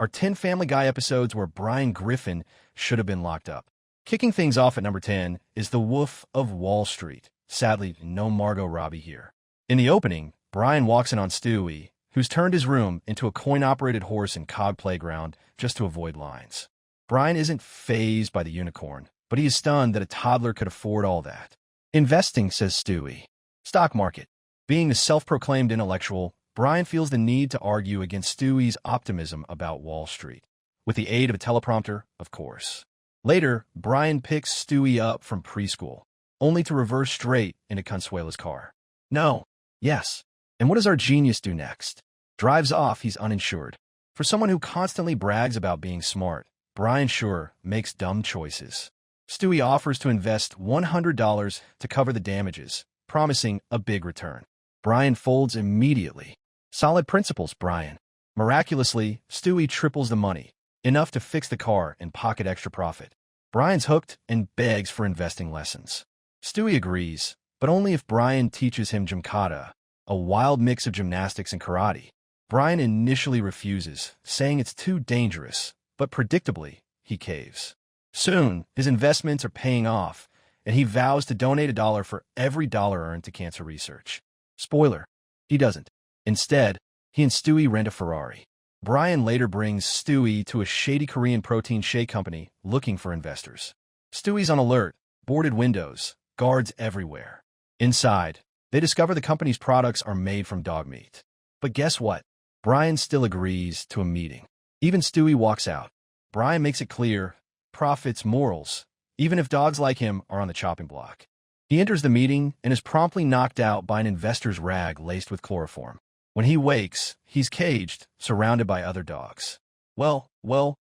are 10 Family Guy episodes where Brian Griffin should have been locked up. Kicking things off at number 10 is The Wolf of Wall Street. Sadly, no Margot Robbie here. In the opening, Brian walks in on Stewie, who's turned his room into a coin-operated horse and cog playground just to avoid lines. Brian isn't fazed by the unicorn, but he is stunned that a toddler could afford all that. Investing, says Stewie. Stock market. Being the self-proclaimed intellectual, Brian feels the need to argue against Stewie's optimism about Wall Street, with the aid of a teleprompter, of course. Later, Brian picks Stewie up from preschool, only to reverse straight into Consuela's car. No. Yes. And what does our genius do next? Drives off, he's uninsured. For someone who constantly brags about being smart, Brian sure makes dumb choices. Stewie offers to invest $100 to cover the damages, promising a big return. Brian folds immediately. Solid principles, Brian. Miraculously, Stewie triples the money, enough to fix the car and pocket extra profit. Brian's hooked and begs for investing lessons. Stewie agrees, but only if Brian teaches him gymkata, a wild mix of gymnastics and karate. Brian initially refuses, saying it's too dangerous, but predictably, he caves. Soon, his investments are paying off, and he vows to donate $1 for every dollar earned to cancer research. Spoiler, he doesn't. Instead, he and Stewie rent a Ferrari. Brian later brings Stewie to a shady Korean protein shake company looking for investors. Stewie's on alert, boarded windows, guards everywhere. Inside, they discover the company's products are made from dog meat. But guess what? Brian still agrees to a meeting. Even Stewie walks out. Brian makes it clear, profits, morals, even if dogs like him are on the chopping block. He enters the meeting and is promptly knocked out by an investor's rag laced with chloroform. When he wakes, he's caged, surrounded by other dogs. Well,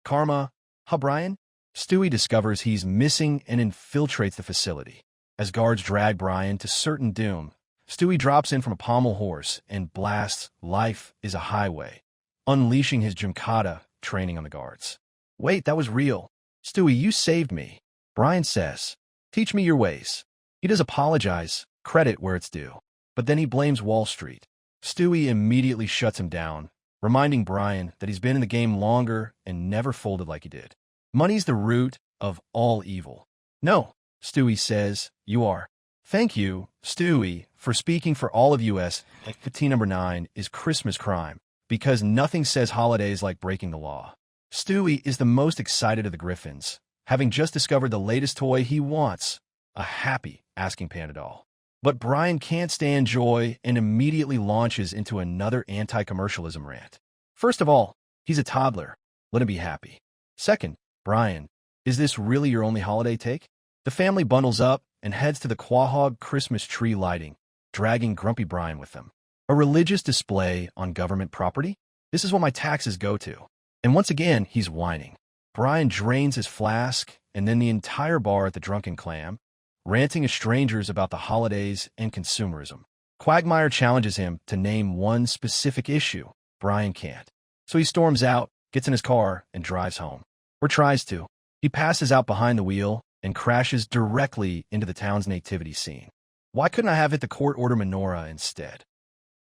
karma, huh, Brian? Stewie discovers he's missing and infiltrates the facility. As guards drag Brian to certain doom, Stewie drops in from a pommel horse and blasts "Life is a Highway," unleashing his gymkata training on the guards. Wait, that was real. Stewie, you saved me. Brian says, teach me your ways. He does apologize, credit where it's due. But then he blames Wall Street. Stewie immediately shuts him down, reminding Brian that he's been in the game longer and never folded like he did. Money's the root of all evil. No, Stewie says, you are. Thank you, Stewie, for speaking for all of us. Activity number 9 is Christmas crime, because nothing says holidays like breaking the law. Stewie is the most excited of the Griffins, having just discovered the latest toy he wants, a happy asking panda doll. But Brian can't stand joy and immediately launches into another anti-commercialism rant. First of all, he's a toddler. Let him be happy. Second, Brian, is this really your only holiday take? The family bundles up and heads to the Quahog Christmas tree lighting, dragging Grumpy Brian with them. A religious display on government property? This is what my taxes go to. And once again, he's whining. Brian drains his flask and then the entire bar at the Drunken Clam, ranting at strangers about the holidays and consumerism. Quagmire challenges him to name one specific issue. Brian can't. So he storms out, gets in his car, and drives home. Or tries to. He passes out behind the wheel and crashes directly into the town's nativity scene. Why couldn't I have hit the court-order menorah instead?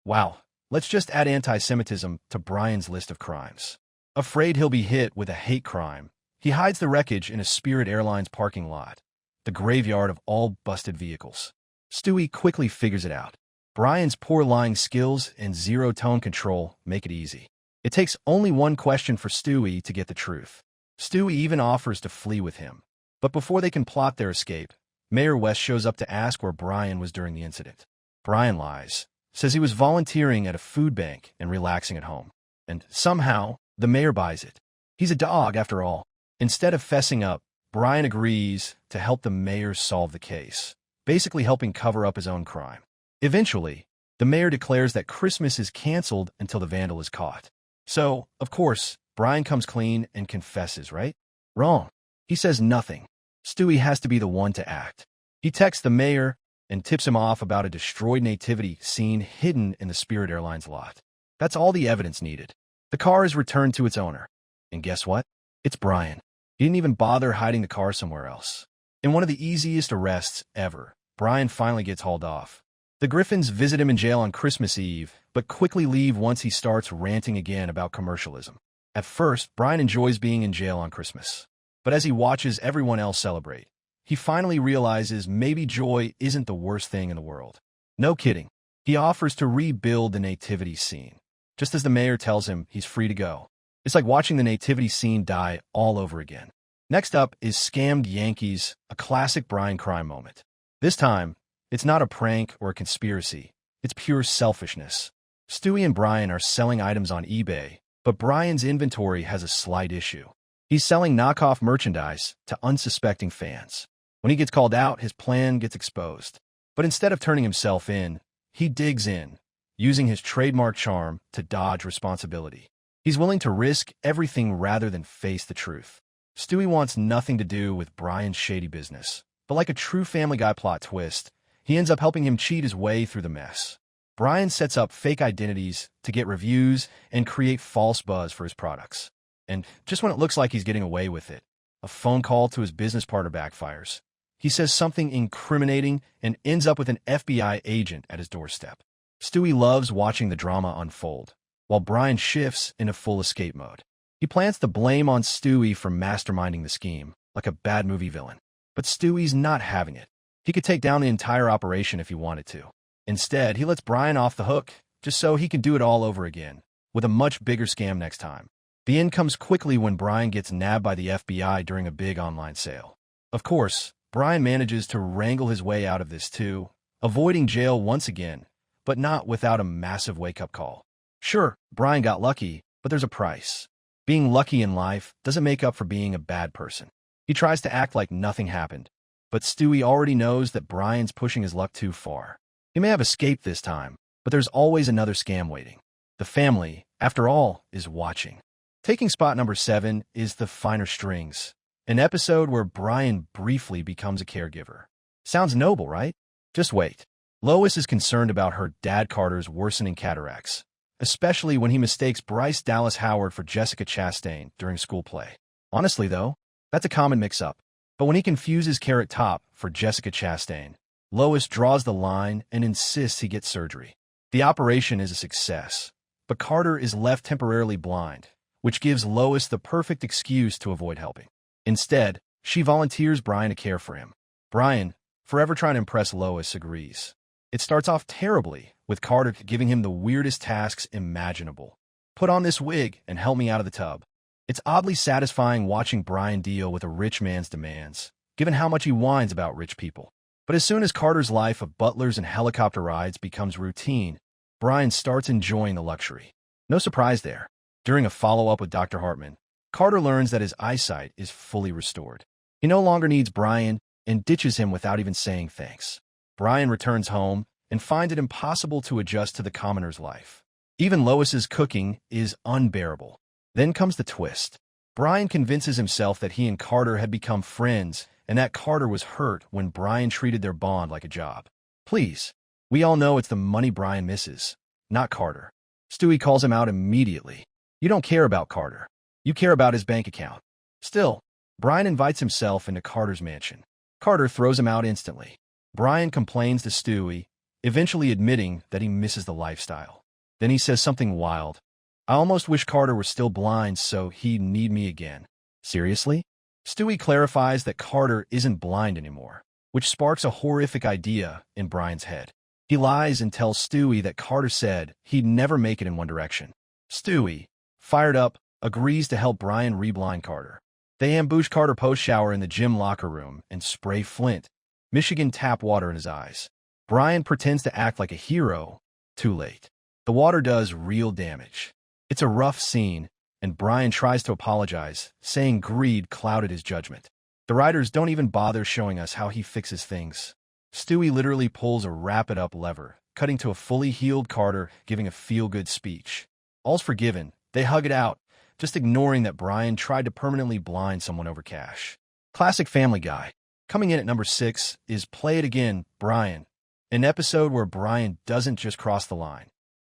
Wow, let's just add anti-Semitism to Brian's list of crimes. Afraid he'll be hit with a hate crime, he hides the wreckage in a Spirit Airlines parking lot, the graveyard of all busted vehicles. Stewie quickly figures it out. Brian's poor lying skills and zero tone control make it easy. It takes only one question for Stewie to get the truth. Stewie even offers to flee with him. But before they can plot their escape, Mayor West shows up to ask where Brian was during the incident. Brian lies, says he was volunteering at a food bank and relaxing at home. And somehow, the mayor buys it. He's a dog, after all. Instead of fessing up, Brian agrees to help the mayor solve the case, basically helping cover up his own crime. Eventually, the mayor declares that Christmas is canceled until the vandal is caught. So, of course, Brian comes clean and confesses, right? Wrong. He says nothing. Stewie has to be the one to act. He texts the mayor and tips him off about a destroyed nativity scene hidden in the Spirit Airlines lot. That's all the evidence needed. The car is returned to its owner. And guess what? It's Brian. He didn't even bother hiding the car somewhere else. In one of the easiest arrests ever, Brian finally gets hauled off. The Griffins visit him in jail on Christmas Eve, but quickly leave once he starts ranting again about commercialism. At first, Brian enjoys being in jail on Christmas. But as he watches everyone else celebrate, he finally realizes maybe joy isn't the worst thing in the world. No kidding. He offers to rebuild the nativity scene, just as the mayor tells him he's free to go. It's like watching the nativity scene die all over again. Next up is Scammed Yankees, a classic Brian crime moment. This time, it's not a prank or a conspiracy. It's pure selfishness. Stewie and Brian are selling items on eBay, but Brian's inventory has a slight issue. He's selling knockoff merchandise to unsuspecting fans. When he gets called out, his plan gets exposed. But instead of turning himself in, he digs in, using his trademark charm to dodge responsibility. He's willing to risk everything rather than face the truth. Stewie wants nothing to do with Brian's shady business, but like a true Family Guy plot twist, he ends up helping him cheat his way through the mess. Brian sets up fake identities to get reviews and create false buzz for his products. And just when it looks like he's getting away with it, a phone call to his business partner backfires. He says something incriminating and ends up with an FBI agent at his doorstep. Stewie loves watching the drama unfold, while Brian shifts into full escape mode. He plans to blame on Stewie for masterminding the scheme, like a bad movie villain. But Stewie's not having it. He could take down the entire operation if he wanted to. Instead, he lets Brian off the hook, just so he can do it all over again, with a much bigger scam next time. The end comes quickly when Brian gets nabbed by the FBI during a big online sale. Of course, Brian manages to wrangle his way out of this too, avoiding jail once again, but not without a massive wake-up call. Sure, Brian got lucky, but there's a price. Being lucky in life doesn't make up for being a bad person. He tries to act like nothing happened, but Stewie already knows that Brian's pushing his luck too far. He may have escaped this time, but there's always another scam waiting. The family, after all, is watching. Taking spot number 7 is The Finer Strings, an episode where Brian briefly becomes a caregiver. Sounds noble, right? Just wait. Lois is concerned about her dad Carter's worsening cataracts, especially when he mistakes Bryce Dallas Howard for Jessica Chastain during school play. Honestly, though, that's a common mix-up. But when he confuses Carrot Top for Jessica Chastain, Lois draws the line and insists he get surgery. The operation is a success, but Carter is left temporarily blind, which gives Lois the perfect excuse to avoid helping. Instead, she volunteers Brian to care for him. Brian, forever trying to impress Lois, agrees. It starts off terribly, with Carter giving him the weirdest tasks imaginable. Put on this wig and help me out of the tub. It's oddly satisfying watching Brian deal with a rich man's demands, given how much he whines about rich people. But as soon as Carter's life of butlers and helicopter rides becomes routine, Brian starts enjoying the luxury. No surprise there. During a follow-up with Dr. Hartman, Carter learns that his eyesight is fully restored. He no longer needs Brian and ditches him without even saying thanks. Brian returns home and finds it impossible to adjust to the commoner's life. Even Lois's cooking is unbearable. Then comes the twist. Brian convinces himself that he and Carter had become friends and that Carter was hurt when Brian treated their bond like a job. Please, we all know it's the money Brian misses, not Carter. Stewie calls him out immediately. You don't care about Carter. You care about his bank account. Still, Brian invites himself into Carter's mansion. Carter throws him out instantly. Brian complains to Stewie, eventually admitting that he misses the lifestyle. Then he says something wild. I almost wish Carter were still blind so he'd need me again. Seriously? Stewie clarifies that Carter isn't blind anymore, which sparks a horrific idea in Brian's head. He lies and tells Stewie that Carter said he'd never make it in One Direction. Stewie, fired up, agrees to help Brian reblind Carter. They ambush Carter post-shower in the gym locker room and spray Flint, Michigan tap water in his eyes. Brian pretends to act like a hero. Too late. The water does real damage. It's a rough scene, and Brian tries to apologize, saying greed clouded his judgment. The writers don't even bother showing us how he fixes things. Stewie literally pulls a wrap-it-up lever, cutting to a fully healed Carter giving a feel-good speech. All's forgiven. They hug it out, just ignoring that Brian tried to permanently blind someone over cash. Classic Family Guy. Coming in at number 6 is Play It Again, Brian, an episode where Brian doesn't just cross the line.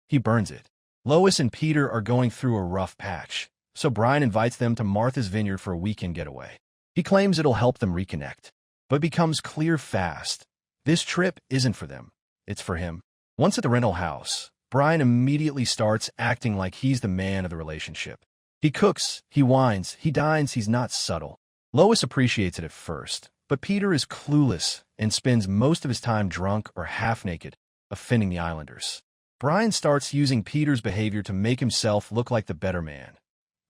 He burns it. Lois and Peter are going through a rough patch, so Brian invites them to Martha's Vineyard for a weekend getaway. He claims it'll help them reconnect, but it becomes clear fast. This trip isn't for them. It's for him. Once at the rental house, Brian immediately starts acting like he's the man of the relationship. He cooks, he whines, he dines, he's not subtle. Lois appreciates it at first, but Peter is clueless and spends most of his time drunk or half-naked, offending the islanders. Brian starts using Peter's behavior to make himself look like the better man.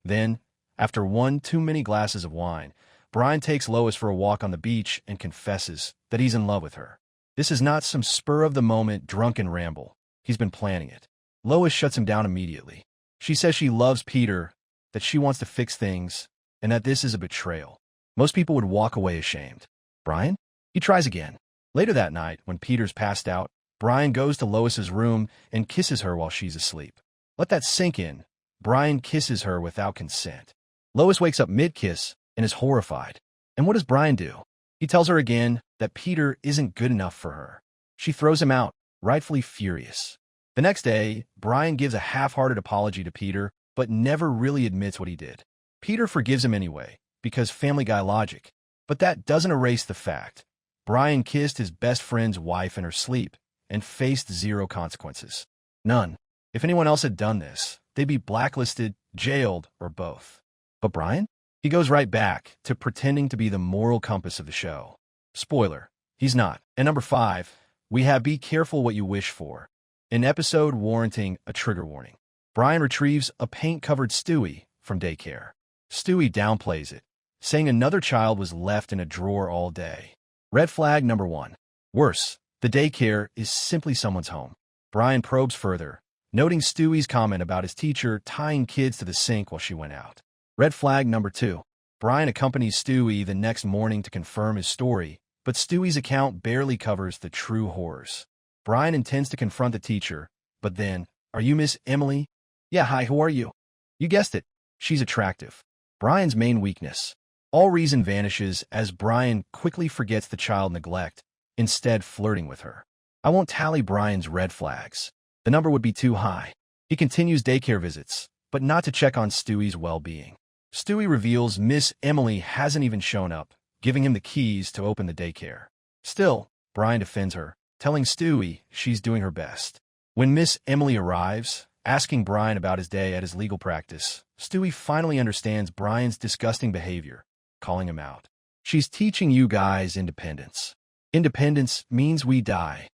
Then, after one too many glasses of wine, Brian takes Lois for a walk on the beach and confesses that he's in love with her. This is not some spur-of-the-moment drunken ramble. He's been planning it. Lois shuts him down immediately. She says she loves Peter, that she wants to fix things, and that this is a betrayal. Most people would walk away ashamed. Brian? He tries again. Later that night, when Peter's passed out, Brian goes to Lois's room and kisses her while she's asleep. Let that sink in. Brian kisses her without consent. Lois wakes up mid-kiss and is horrified. And what does Brian do? He tells her again that Peter isn't good enough for her. She throws him out, rightfully furious. The next day, Brian gives a half-hearted apology to Peter, but never really admits what he did. Peter forgives him anyway, because Family Guy logic. But that doesn't erase the fact. Brian kissed his best friend's wife in her sleep and faced zero consequences. None. If anyone else had done this, they'd be blacklisted, jailed, or both. But Brian? He goes right back to pretending to be the moral compass of the show. Spoiler, he's not. And number 5, we have Be Careful What You Wish For, an episode warranting a trigger warning. Brian retrieves a paint-covered Stewie from daycare. Stewie downplays it, saying another child was left in a drawer all day. Red flag number 1. Worse, the daycare is simply someone's home. Brian probes further, noting Stewie's comment about his teacher tying kids to the sink while she went out. Red flag number 2. Brian accompanies Stewie the next morning to confirm his story, but Stewie's account barely covers the true horrors. Brian intends to confront the teacher, but then, "Are you Miss Emily?" "Yeah, hi, who are you?" You guessed it, she's attractive. Brian's main weakness. All reason vanishes as Brian quickly forgets the child neglect, instead flirting with her. I won't tally Brian's red flags. The number would be too high. He continues daycare visits, but not to check on Stewie's well-being. Stewie reveals Miss Emily hasn't even shown up, giving him the keys to open the daycare. Still, Brian defends her, telling Stewie she's doing her best. When Miss Emily arrives, asking Brian about his day at his legal practice, Stewie finally understands Brian's disgusting behavior, calling him out. "She's teaching you guys independence. Independence means we die."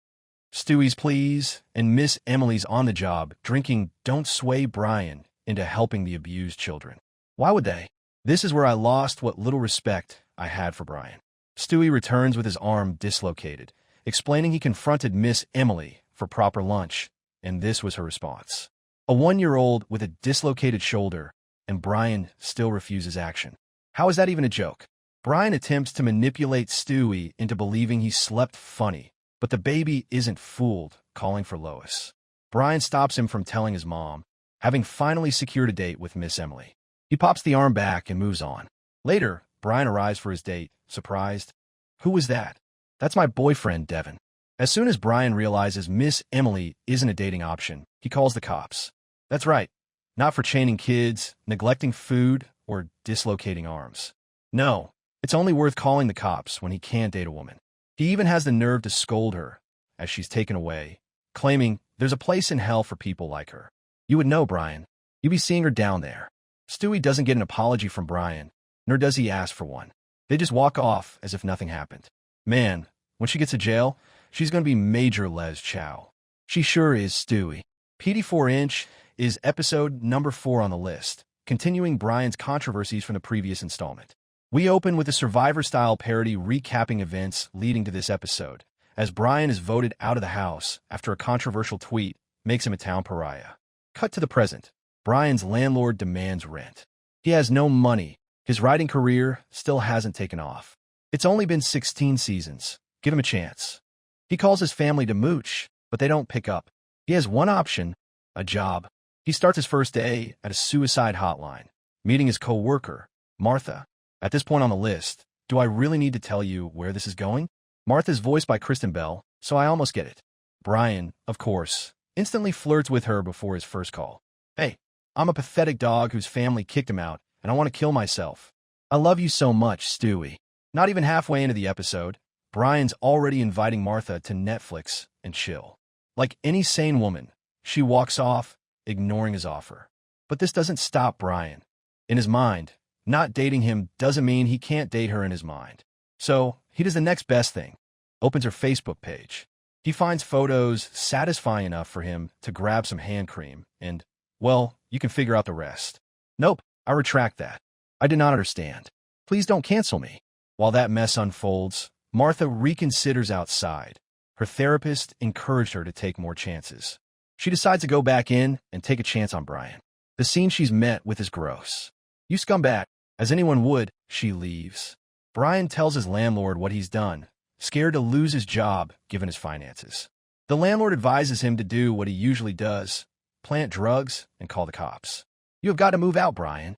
Stewie's pleas and Miss Emily's on the job drinking don't sway Brian into helping the abused children. Why would they? This is where I lost what little respect I had for Brian. Stewie returns with his arm dislocated, explaining he confronted Miss Emily for proper lunch, and this was her response. A 1-year-old with a dislocated shoulder, and Brian still refuses action. How is that even a joke? Brian attempts to manipulate Stewie into believing he slept funny, but the baby isn't fooled, calling for Lois. Brian stops him from telling his mom, having finally secured a date with Miss Emily. He pops the arm back and moves on. Later, Brian arrives for his date, surprised. "Who was that?" "That's my boyfriend, Devin." As soon as Brian realizes Miss Emily isn't a dating option, he calls the cops. That's right, not for chaining kids, neglecting food, or dislocating arms. No, it's only worth calling the cops when he can't date a woman. He even has the nerve to scold her as she's taken away, claiming there's a place in hell for people like her. You would know, Brian. You'd be seeing her down there. Stewie doesn't get an apology from Brian, nor does he ask for one. They just walk off as if nothing happened. Man, when she gets to jail, she's going to be Major Les Chow. She sure is, Stewie. PD4-inch is episode number 4 on the list, continuing Brian's controversies from the previous installment. We open with a Survivor-style parody recapping events leading to this episode, as Brian is voted out of the house after a controversial tweet makes him a town pariah. Cut to the present. Brian's landlord demands rent. He has no money. His writing career still hasn't taken off. It's only been 16 seasons. Give him a chance. He calls his family to mooch, but they don't pick up. He has one option, a job. He starts his first day at a suicide hotline, meeting his co-worker, Martha. At this point on the list, do I really need to tell you where this is going? Martha's voiced by Kristen Bell, so I almost get it. Brian, of course, instantly flirts with her before his first call. Hey, I'm a pathetic dog whose family kicked him out, and I want to kill myself. I love you so much, Stewie. Not even halfway into the episode, Brian's already inviting Martha to Netflix and chill. Like any sane woman, she walks off, ignoring his offer. But this doesn't stop Brian. In his mind, not dating him doesn't mean he can't date her in his mind. So he does the next best thing, opens her Facebook page. He finds photos satisfying enough for him to grab some hand cream and, well, you can figure out the rest. Nope, I retract that. I did not understand. Please don't cancel me. While that mess unfolds, Martha reconsiders outside. Her therapist encouraged her to take more chances. She decides to go back in and take a chance on Brian. The scene she's met with is gross. You scumbag. As anyone would, she leaves. Brian tells his landlord what he's done, scared to lose his job given his finances. The landlord advises him to do what he usually does, plant drugs and call the cops. You have got to move out, Brian.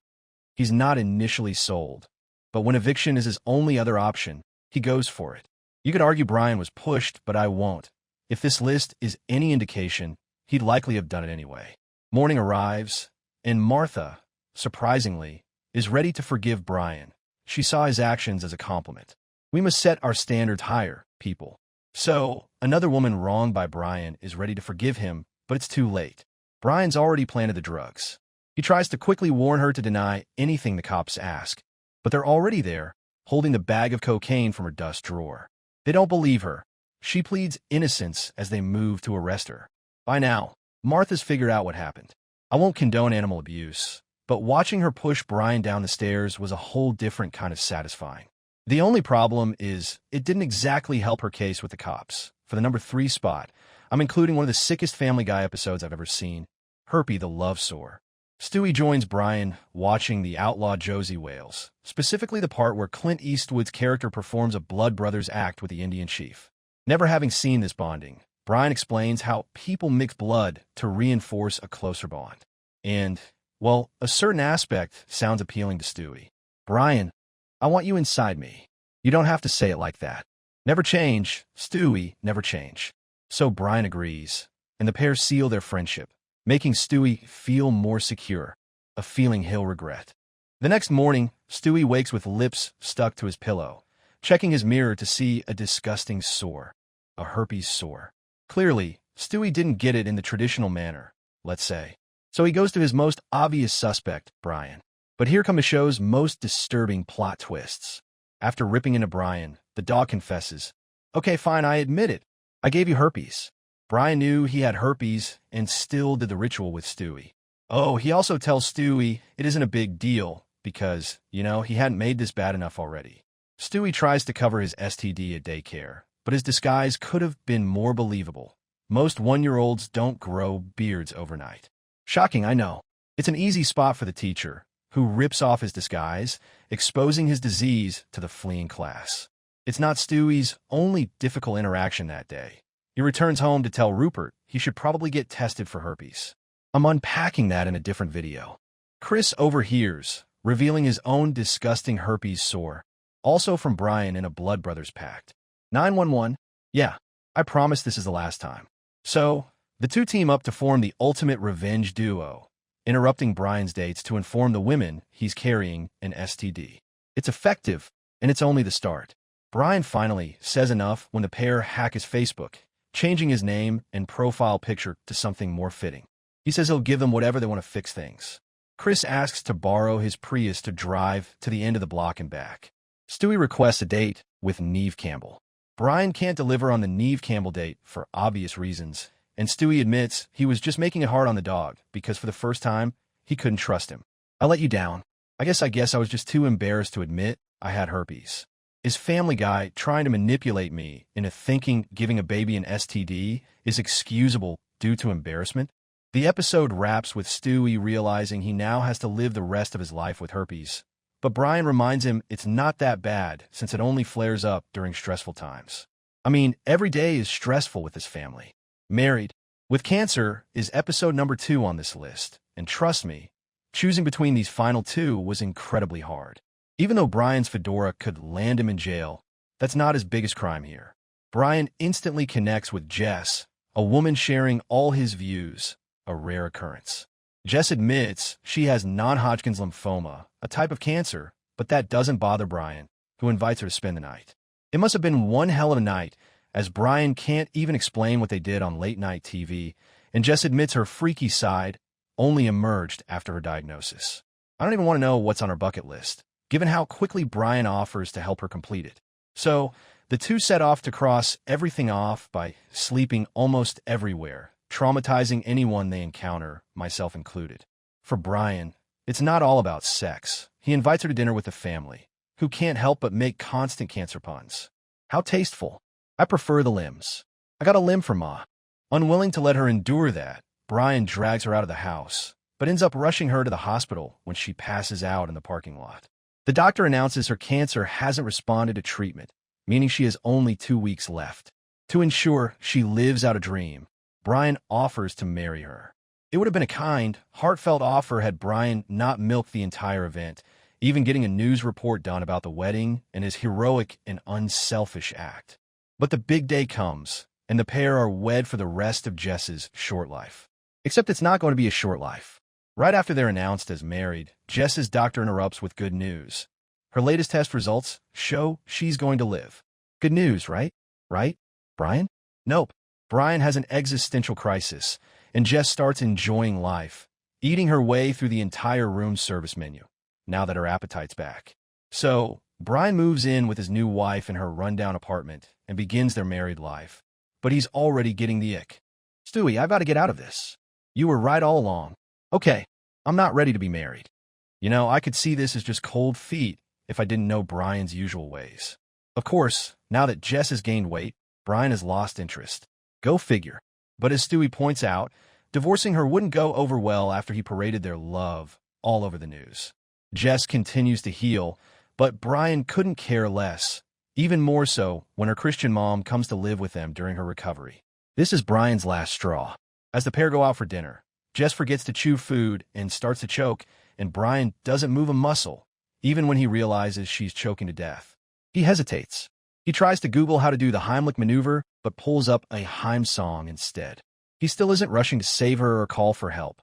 He's not initially sold, but when eviction is his only other option, he goes for it. You could argue Brian was pushed, but I won't. If this list is any indication, he'd likely have done it anyway. Morning arrives, and Martha, surprisingly, is ready to forgive Brian. She saw his actions as a compliment. We must set our standards higher, people. So, another woman wronged by Brian is ready to forgive him, but it's too late. Brian's already planted the drugs. He tries to quickly warn her to deny anything the cops ask, but they're already there, holding the bag of cocaine from her dust drawer. They don't believe her. She pleads innocence as they move to arrest her. By now, Martha's figured out what happened. I won't condone animal abuse, but watching her push Brian down the stairs was a whole different kind of satisfying. The only problem is it didn't exactly help her case with the cops. For the number 3 spot, I'm including one of the sickest Family Guy episodes I've ever seen, Herpy the Love Sore. Stewie joins Brian watching the outlaw Josie Wales, specifically the part where Clint Eastwood's character performs a blood brothers act with the Indian chief. Never having seen this bonding, Brian explains how people mix blood to reinforce a closer bond. And, well, a certain aspect sounds appealing to Stewie. Brian, I want you inside me. You don't have to say it like that. Never change, Stewie, never change. So Brian agrees, and the pair seal their friendship, making Stewie feel more secure, a feeling he'll regret. The next morning, Stewie wakes with lips stuck to his pillow, checking his mirror to see a disgusting sore, a herpes sore. Clearly, Stewie didn't get it in the traditional manner, let's say. So he goes to his most obvious suspect, Brian. But here come the show's most disturbing plot twists. After ripping into Brian, the dog confesses, "Okay, fine, I admit it. I gave you herpes." Brian knew he had herpes and still did the ritual with Stewie. Oh, he also tells Stewie it isn't a big deal because, he hadn't made this bad enough already. Stewie tries to cover his STD at daycare, but his disguise could have been more believable. Most 1-year-olds don't grow beards overnight. Shocking, I know. It's an easy spot for the teacher, who rips off his disguise, exposing his disease to the fleeing class. It's not Stewie's only difficult interaction that day. He returns home to tell Rupert he should probably get tested for herpes. I'm unpacking that in a different video. Chris overhears, revealing his own disgusting herpes sore, also from Brian in a Blood Brothers pact. 911, yeah, I promise this is the last time. So, the two team up to form the ultimate revenge duo, interrupting Brian's dates to inform the women he's carrying an STD. It's effective, and it's only the start. Brian finally says enough when the pair hack his Facebook, changing his name and profile picture to something more fitting. He says he'll give them whatever they want to fix things. Chris asks to borrow his Prius to drive to the end of the block and back. Stewie requests a date with Neve Campbell. Brian can't deliver on the Neve Campbell date for obvious reasons, and Stewie admits he was just making it hard on the dog because for the first time, he couldn't trust him. I let you down. I guess I was just too embarrassed to admit I had herpes. Is Family Guy trying to manipulate me into thinking giving a baby an STD is excusable due to embarrassment? The episode wraps with Stewie realizing he now has to live the rest of his life with herpes. But Brian reminds him it's not that bad since it only flares up during stressful times. I mean, every day is stressful with his family. Married with cancer is episode number 2 on this list, and trust me, choosing between these final 2 was incredibly hard. Even though Brian's fedora could land him in jail, that's not his biggest crime here. Brian instantly connects with Jess, a woman sharing all his views, a rare occurrence. Jess admits she has non-Hodgkin's lymphoma, a type of cancer, but that doesn't bother Brian, who invites her to spend the night. It must have been one hell of a night, as Brian can't even explain what they did on late-night TV, and Jess admits her freaky side only emerged after her diagnosis. I don't even want to know what's on her bucket list, given how quickly Brian offers to help her complete it. So, the two set off to cross everything off by sleeping almost everywhere, traumatizing anyone they encounter, myself included. For Brian, it's not all about sex. He invites her to dinner with the family, who can't help but make constant cancer puns. How tasteful. I prefer the limbs. I got a limb for Ma. Unwilling to let her endure that, Brian drags her out of the house, but ends up rushing her to the hospital when she passes out in the parking lot. The doctor announces her cancer hasn't responded to treatment, meaning she has only 2 weeks left. To ensure she lives out a dream, Brian offers to marry her. It would have been a kind, heartfelt offer had Brian not milked the entire event, even getting a news report done about the wedding and his heroic and unselfish act. But the big day comes, and the pair are wed for the rest of Jess's short life. Except it's not going to be a short life. Right after they're announced as married, Jess's doctor interrupts with good news. Her latest test results show she's going to live. Good news, right? Right, Brian? Nope. Brian has an existential crisis, and Jess starts enjoying life, eating her way through the entire room service menu, now that her appetite's back. So, Brian moves in with his new wife in her rundown apartment and begins their married life. But he's already getting the ick. Stewie, I've got to get out of this. You were right all along. Okay, I'm not ready to be married. You know, I could see this as just cold feet if I didn't know Brian's usual ways. Of course, now that Jess has gained weight, Brian has lost interest. Go figure. But as Stewie points out, divorcing her wouldn't go over well after he paraded their love all over the news. Jess continues to heal, but Brian couldn't care less, even more so when her Christian mom comes to live with them during her recovery. This is Brian's last straw. As the pair go out for dinner, Jess forgets to chew food and starts to choke, and Brian doesn't move a muscle, even when he realizes she's choking to death. He hesitates. He tries to Google how to do the Heimlich maneuver, but pulls up a Heim song instead. He still isn't rushing to save her or call for help,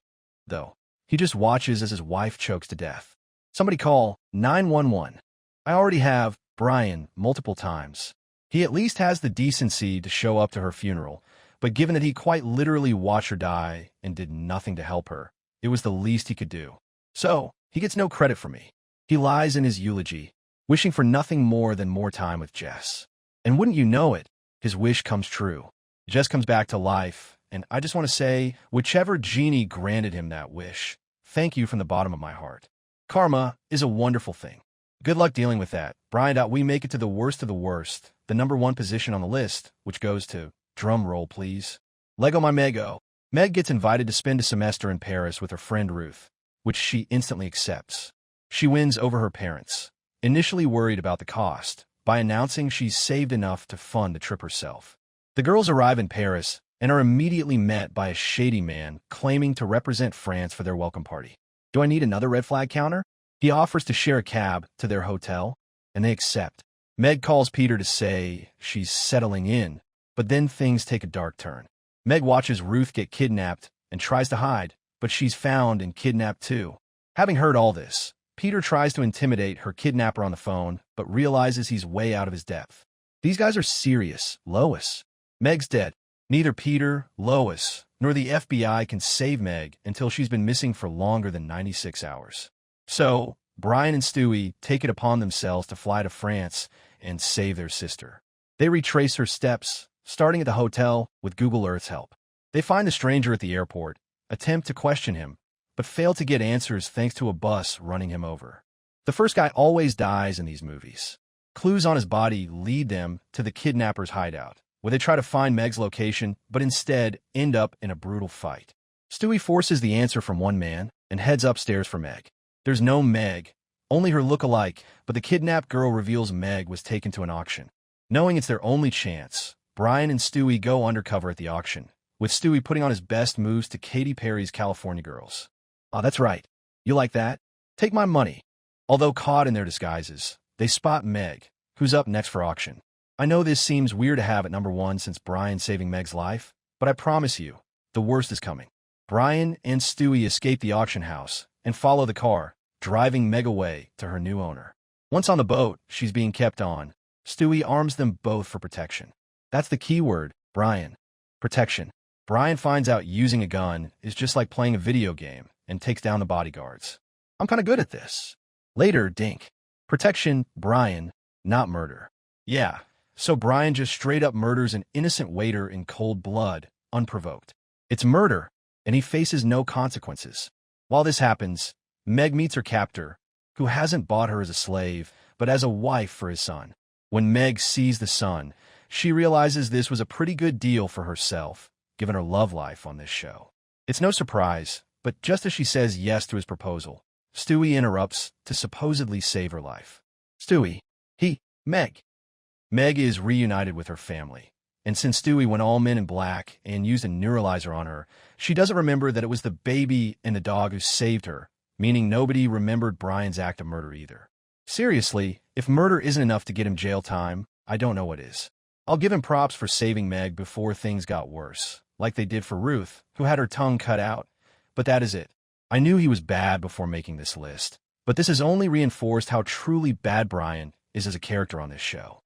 though. He just watches as his wife chokes to death. Somebody call 911. I already have Brian multiple times. He at least has the decency to show up to her funeral, but given that he quite literally watched her die and did nothing to help her, it was the least he could do. So, he gets no credit from me. He lies in his eulogy, wishing for nothing more than more time with Jess. And wouldn't you know it, his wish comes true. Jess comes back to life, and I just want to say, whichever genie granted him that wish, thank you from the bottom of my heart. Karma is a wonderful thing. Good luck dealing with that. Brian, we make it to the worst of the worst, the #1 position on the list, which goes to, drum roll please, Lego My Mego. Meg gets invited to spend a semester in Paris with her friend Ruth, which she instantly accepts. She wins over her parents, initially worried about the cost, by announcing she's saved enough to fund the trip herself. The girls arrive in Paris and are immediately met by a shady man claiming to represent France for their welcome party. Do I need another red flag counter? He offers to share a cab to their hotel, and they accept. Meg calls Peter to say she's settling in, but then things take a dark turn. Meg watches Ruth get kidnapped and tries to hide, but she's found and kidnapped too. Having heard all this, Peter tries to intimidate her kidnapper on the phone, but realizes he's way out of his depth. These guys are serious. Lois. Meg's dead. Neither Peter, Lois, nor the FBI can save Meg until she's been missing for longer than 96 hours. So, Brian and Stewie take it upon themselves to fly to France and save their sister. They retrace her steps, starting at the hotel with Google Earth's help. They find the stranger at the airport, attempt to question him, but fail to get answers thanks to a bus running him over. The first guy always dies in these movies. Clues on his body lead them to the kidnapper's hideout, where they try to find Meg's location, but instead end up in a brutal fight. Stewie forces the answer from one man and heads upstairs for Meg. There's no Meg, only her look-alike, but the kidnapped girl reveals Meg was taken to an auction. Knowing it's their only chance, Brian and Stewie go undercover at the auction, with Stewie putting on his best moves to Katy Perry's California Girls. Oh, that's right. You like that? Take my money. Although caught in their disguises, they spot Meg, who's up next for auction. I know this seems weird to have at #1 since Brian saving Meg's life, but I promise you, the worst is coming. Brian and Stewie escape the auction house and follow the car, driving Meg away to her new owner. Once on the boat she's being kept on, Stewie arms them both for protection. That's the key word, Brian. Protection. Brian finds out using a gun is just like playing a video game and takes down the bodyguards. I'm kind of good at this. Later, Dink. Protection, Brian, not murder. Yeah, so Brian just straight up murders an innocent waiter in cold blood, unprovoked. It's murder, and he faces no consequences. While this happens, Meg meets her captor, who hasn't bought her as a slave, but as a wife for his son. When Meg sees the son, she realizes this was a pretty good deal for herself, given her love life on this show. It's no surprise, but just as she says yes to his proposal, Stewie interrupts to supposedly save her life. Stewie, Meg. Meg is reunited with her family, and since Stewie went all men in black and used a neuralizer on her, she doesn't remember that it was the baby and the dog who saved her, meaning nobody remembered Brian's act of murder either. Seriously, if murder isn't enough to get him jail time, I don't know what is. I'll give him props for saving Meg before things got worse, like they did for Ruth, who had her tongue cut out. But that is it. I knew he was bad before making this list, but this has only reinforced how truly bad Brian is as a character on this show.